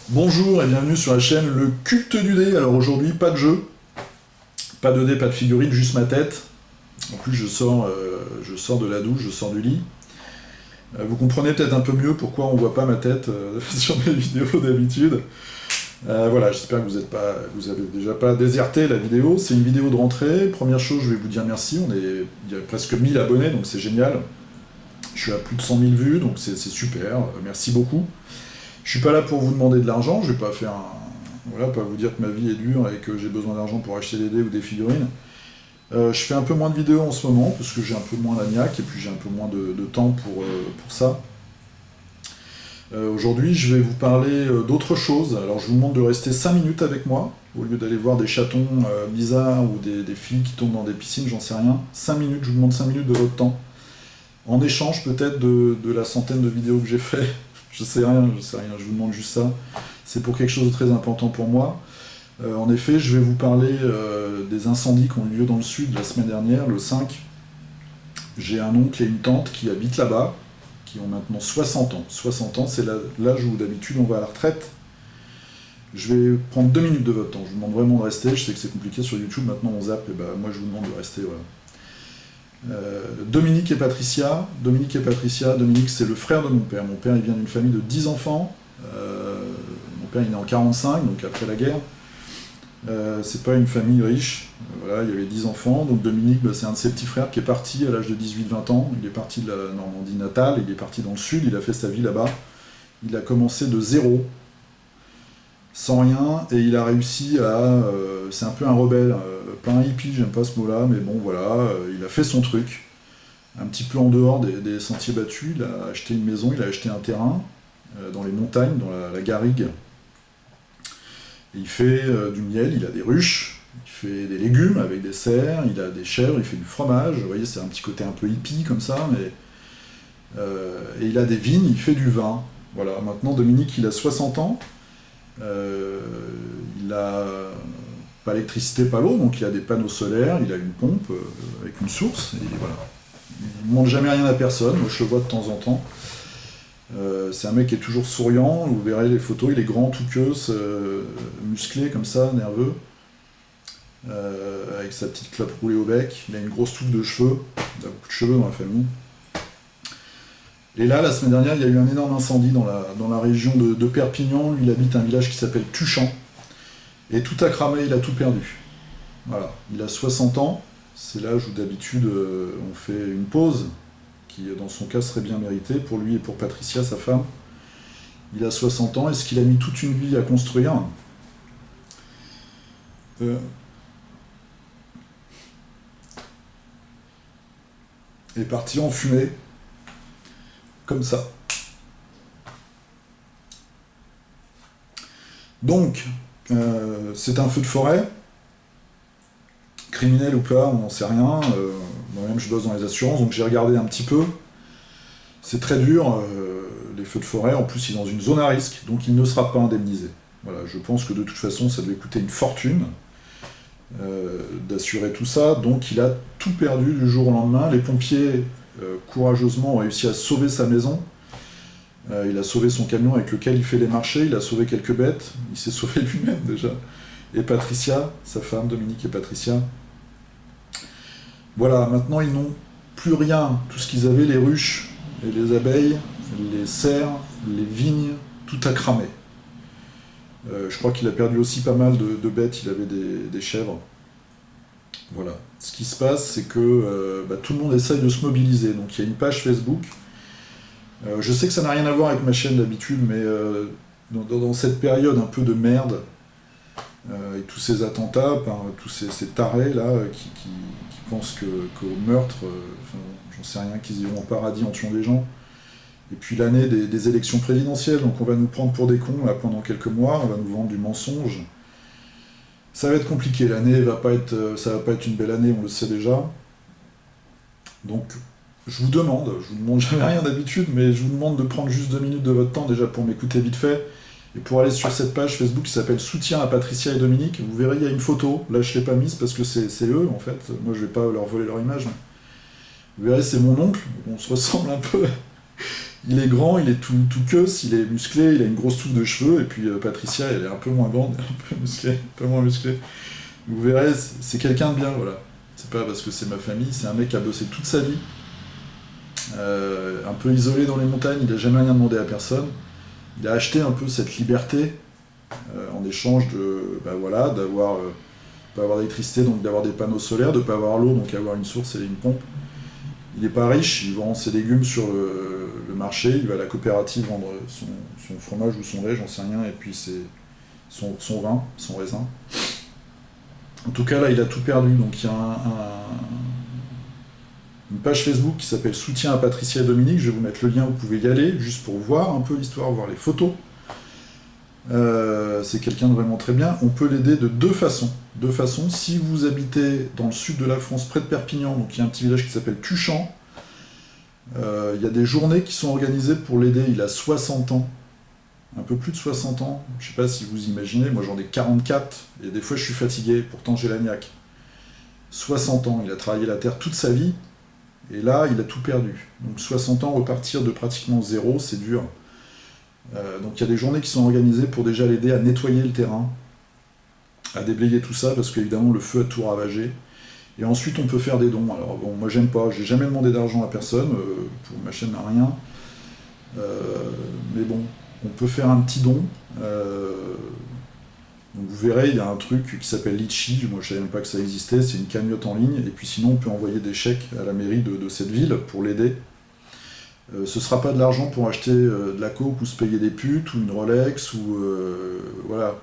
Bonjour et bienvenue sur la chaîne Le Culte du Dé. Alors aujourd'hui, pas de jeu, pas de dé, pas de figurine, juste ma tête. En plus, je sors de la douche, je sors du lit. Vous comprenez peut-être un peu mieux pourquoi on voit pas ma tête sur mes vidéos d'habitude. Voilà, j'espère que vous avez déjà pas déserté la vidéo. C'est une vidéo de rentrée. Première chose, je vais vous dire merci. Il y a presque 1000 abonnés, donc c'est génial. Je suis à plus de 100 000 vues, donc c'est super. Merci beaucoup. Je suis pas là pour vous demander de l'argent, je vais pas faire voilà, pas vous dire que ma vie est dure et que j'ai besoin d'argent pour acheter des dés ou des figurines. Je fais un peu moins de vidéos en ce moment, parce que j'ai un peu moins la niaque, et puis j'ai un peu moins de temps pour ça. Aujourd'hui, je vais vous parler d'autre chose. Alors, je vous demande de rester 5 minutes avec moi, au lieu d'aller voir des chatons bizarres ou des filles qui tombent dans des piscines, j'en sais rien. 5 minutes, je vous demande 5 minutes de votre temps. En échange, peut-être, de la centaine de vidéos que j'ai fait. Je sais rien, je vous demande juste ça. C'est pour quelque chose de très important pour moi. En effet, je vais vous parler des incendies qui ont eu lieu dans le sud la semaine dernière, le 5. J'ai un oncle et une tante qui habitent là-bas, qui ont maintenant 60 ans. 60 ans, c'est l'âge où d'habitude on va à la retraite. Je vais prendre 2 minutes de votre temps. Je vous demande vraiment de rester. Je sais que c'est compliqué sur YouTube, maintenant on zappe, et ben moi je vous demande de rester. Voilà. Dominique et Patricia. Dominique, c'est le frère de mon père. Mon père, il vient d'une famille de 10 enfants. Mon père, il est né en 45, donc après la guerre. C'est pas une famille riche. Voilà, il y avait 10 enfants. Donc Dominique, c'est un de ses petits frères qui est parti à l'âge de 18-20 ans. Il est parti de la Normandie natale, il est parti dans le sud, il a fait sa vie là-bas. Il a commencé de zéro, sans rien, et il a réussi à... c'est un peu un rebelle, pas un hippie, j'aime pas ce mot-là, mais bon voilà, il a fait son truc, un petit peu en dehors des sentiers battus. Il a acheté une maison, il a acheté un terrain dans les montagnes, dans la garrigue. Et il fait du miel, il a des ruches, il fait des légumes avec des cerfs, il a des chèvres, il fait du fromage. Vous voyez, c'est un petit côté un peu hippie comme ça, mais et il a des vignes, il fait du vin. Voilà, maintenant Dominique, il a 60 ans. Il a pas l'électricité, pas l'eau, donc il a des panneaux solaires, il a une pompe avec une source, et voilà. Il ne demande jamais rien à personne, moi je le vois de temps en temps. C'est un mec qui est toujours souriant, vous verrez les photos, il est grand, tout queue, musclé comme ça, nerveux, avec sa petite clope roulée au bec, il a une grosse touffe de cheveux, il a beaucoup de cheveux dans la famille. Et là, la semaine dernière, il y a eu un énorme incendie dans la région de Perpignan. Lui, il habite un village qui s'appelle Tuchan. Et tout a cramé, il a tout perdu. Voilà, il a 60 ans. C'est l'âge où d'habitude on fait une pause, qui dans son cas serait bien méritée, pour lui et pour Patricia, sa femme. Il a 60 ans. Est-ce qu'il a mis toute une vie à construire est parti en fumée, comme ça. Donc, c'est un feu de forêt, criminel ou pas, on n'en sait rien. Moi-même, je bosse dans les assurances, donc j'ai regardé un petit peu. C'est très dur, les feux de forêt. En plus, il est dans une zone à risque, donc il ne sera pas indemnisé. Voilà, je pense que de toute façon, ça devait coûter une fortune d'assurer tout ça. Donc, il a tout perdu du jour au lendemain. Les pompiers, courageusement, ont réussi à sauver sa maison. Il a sauvé son camion avec lequel il fait les marchés, il a sauvé quelques bêtes, il s'est sauvé lui-même déjà. Et Patricia, sa femme, Dominique et Patricia. Voilà, maintenant ils n'ont plus rien. Tout ce qu'ils avaient, les ruches et les abeilles, les cerfs, les vignes, tout a cramé. Je crois qu'il a perdu aussi pas mal de bêtes, il avait des chèvres. Voilà. Ce qui se passe, c'est que tout le monde essaye de se mobiliser. Donc il y a une page Facebook. Je sais que ça n'a rien à voir avec ma chaîne d'habitude, mais dans cette période un peu de merde, et tous ces attentats, par tous ces tarés là, qui pensent qu'au meurtre, j'en sais rien, qu'ils iront au paradis en tuant des gens, et puis l'année des élections présidentielles, donc on va nous prendre pour des cons là, pendant quelques mois, on va nous vendre du mensonge. Ça va être compliqué, l'année ça va pas être une belle année, on le sait déjà. Donc je vous demande jamais rien d'habitude, mais je vous demande de prendre juste 2 minutes de votre temps déjà pour m'écouter vite fait, et pour aller sur cette page Facebook qui s'appelle Soutien à Patricia et Dominique. Vous verrez, il y a une photo, là je l'ai pas mise parce que c'est eux en fait, moi je vais pas leur voler leur image. Vous verrez, c'est mon oncle, on se ressemble un peu. Il est grand, il est tout queuse, il est musclé, il a une grosse touffe de cheveux, et puis Patricia, elle est un peu moins grande, un peu musclée, un peu moins musclée. Vous verrez, c'est quelqu'un de bien, voilà. C'est pas parce que c'est ma famille, c'est un mec qui a bossé toute sa vie, un peu isolé dans les montagnes, il a jamais rien demandé à personne. Il a acheté un peu cette liberté en échange de, bah voilà, d'avoir pas avoir d'électricité, donc d'avoir des panneaux solaires, de pas avoir l'eau, donc avoir une source et une pompe. Il n'est pas riche, il vend ses légumes sur le marché, il va à la coopérative vendre son fromage ou son lait, j'en sais rien, et puis son vin, son raisin. En tout cas, là, il a tout perdu, donc il y a une page Facebook qui s'appelle Soutien à Patricia et Dominique, je vais vous mettre le lien, vous pouvez y aller, juste pour voir un peu l'histoire, voir les photos. C'est quelqu'un de vraiment très bien. On peut l'aider de deux façons. Si vous habitez dans le sud de la France, près de Perpignan, donc il y a un petit village qui s'appelle Tuchan, il y a des journées qui sont organisées pour l'aider. Il a 60 ans, un peu plus de 60 ans. Je sais pas si vous imaginez, moi j'en ai 44, et des fois je suis fatigué, pourtant j'ai la niaque. 60 ans, il a travaillé la terre toute sa vie, et là il a tout perdu. Donc 60 ans, repartir de pratiquement zéro, c'est dur. Donc il y a des journées qui sont organisées pour déjà l'aider à nettoyer le terrain, à déblayer tout ça, parce qu'évidemment le feu a tout ravagé. Et ensuite on peut faire des dons. Alors bon, moi j'aime pas, j'ai jamais demandé d'argent à personne, pour ma chaîne n'a rien. Mais bon, on peut faire un petit don. Donc vous verrez, il y a un truc qui s'appelle Litchi, moi je savais même pas que ça existait, c'est une cagnotte en ligne, et puis sinon on peut envoyer des chèques à la mairie de cette ville pour l'aider. Ce sera pas de l'argent pour acheter de la coke ou se payer des putes ou une Rolex ou voilà,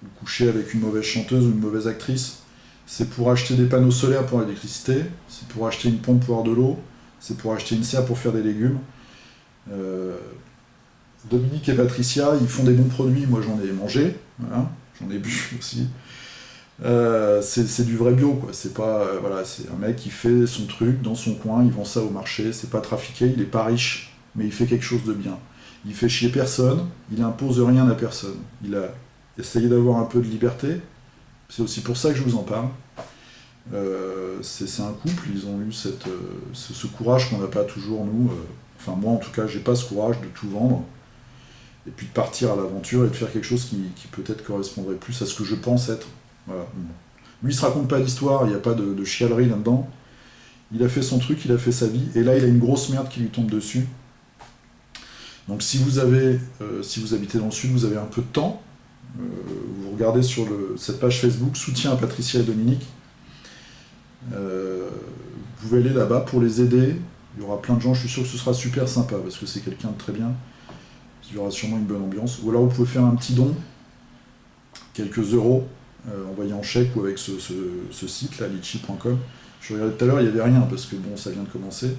ou coucher avec une mauvaise chanteuse ou une mauvaise actrice. C'est pour acheter des panneaux solaires pour l'électricité, c'est pour acheter une pompe pour avoir de l'eau, c'est pour acheter une serre pour faire des légumes. Dominique et Patricia, ils font des bons produits, moi j'en ai mangé, voilà, j'en ai bu aussi. C'est du vrai bio, quoi. C'est pas, voilà, c'est un mec qui fait son truc dans son coin, il vend ça au marché, c'est pas trafiqué, il est pas riche, mais il fait quelque chose de bien. Il fait chier personne, il impose rien à personne. Il a essayé d'avoir un peu de liberté, c'est aussi pour ça que je vous en parle. C'est un couple, ils ont eu ce courage qu'on n'a pas toujours, nous. Enfin, moi en tout cas, j'ai pas ce courage de tout vendre, et puis de partir à l'aventure et de faire quelque chose qui peut-être correspondrait plus à ce que je pense être. Voilà. Lui, il se raconte pas d'histoire, il n'y a pas de chialerie là-dedans. Il a fait son truc, il a fait sa vie, et là, il a une grosse merde qui lui tombe dessus. Donc, si vous habitez dans le sud, vous avez un peu de temps, vous regardez sur cette page Facebook, Soutien à Patricia et Dominique. Vous pouvez aller là-bas pour les aider. Il y aura plein de gens, je suis sûr que ce sera super sympa, parce que c'est quelqu'un de très bien. Il y aura sûrement une bonne ambiance. Ou alors, vous pouvez faire un petit don, quelques euros, envoyé en chèque ou avec ce site là, litchi.com. Je regardais tout à l'heure, il n'y avait rien parce que bon, ça vient de commencer.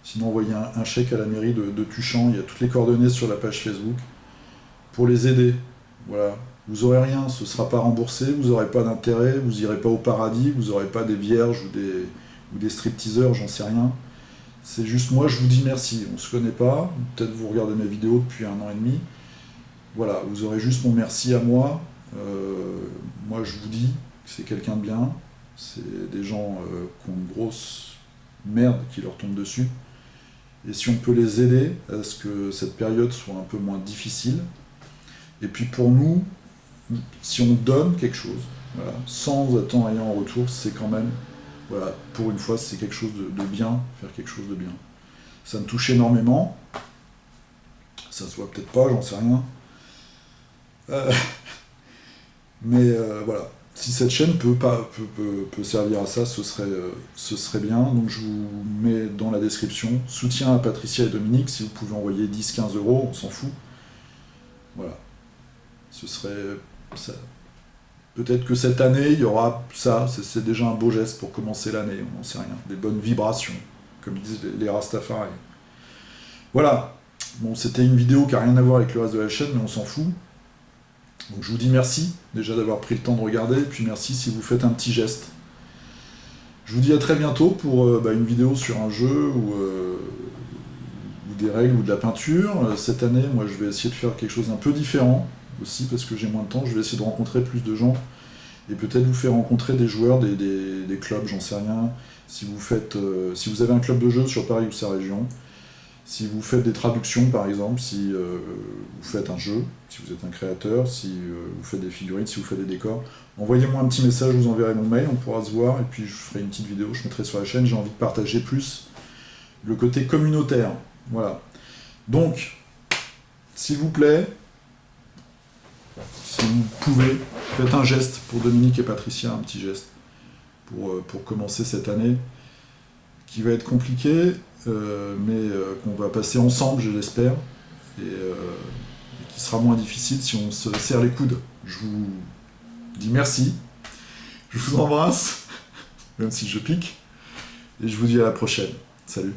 Sinon, envoyez un chèque à la mairie de Tuchan, il y a toutes les coordonnées sur la page Facebook pour les aider. Voilà. Vous n'aurez rien, ce ne sera pas remboursé, vous n'aurez pas d'intérêt, vous n'irez pas au paradis, vous n'aurez pas des vierges ou des stripteaseurs, j'en sais rien. C'est juste moi, je vous dis merci. On ne se connaît pas, peut-être vous regardez mes vidéos depuis 1 an et demi. Voilà, vous aurez juste mon merci à moi. Moi je vous dis que c'est quelqu'un de bien, c'est des gens qui ont une grosse merde qui leur tombe dessus, et si on peut les aider à ce que cette période soit un peu moins difficile, et puis pour nous, si on donne quelque chose, voilà, sans attendre rien en retour, c'est quand même, voilà, pour une fois c'est quelque chose de bien, faire quelque chose de bien. Ça me touche énormément, ça se voit peut-être pas, j'en sais rien. Mais voilà, si cette chaîne peut servir à ça, ce serait bien. Donc je vous mets dans la description, soutien à Patricia et Dominique, si vous pouvez envoyer 10-15 euros, on s'en fout. Voilà, ce serait ça. Peut-être que cette année, il y aura ça, c'est déjà un beau geste pour commencer l'année, on n'en sait rien. Des bonnes vibrations, comme disent les Rastafari. Voilà, bon, c'était une vidéo qui n'a rien à voir avec le reste de la chaîne, mais on s'en fout. Donc je vous dis merci déjà d'avoir pris le temps de regarder, et puis merci si vous faites un petit geste. Je vous dis à très bientôt pour une vidéo sur un jeu ou des règles ou de la peinture. Cette année, moi je vais essayer de faire quelque chose d'un peu différent aussi parce que j'ai moins de temps. Je vais essayer de rencontrer plus de gens et peut-être vous faire rencontrer des joueurs des clubs, j'en sais rien. Si vous avez un club de jeu sur Paris ou sa région, Si vous faites des traductions, par exemple, si vous faites un jeu, si vous êtes un créateur, si vous faites des figurines, si vous faites des décors, envoyez-moi un petit message, je vous enverrai mon mail, on pourra se voir, et puis je ferai une petite vidéo, je mettrai sur la chaîne, j'ai envie de partager plus le côté communautaire. Voilà. Donc, s'il vous plaît, si vous pouvez, faites un geste pour Dominique et Patricia, un petit geste, pour commencer cette année, qui va être compliquée, mais qu'on va passer ensemble, je l'espère, et qui sera moins difficile si on se serre les coudes. Je vous dis merci, je vous embrasse, même si je pique, et je vous dis à la prochaine. Salut.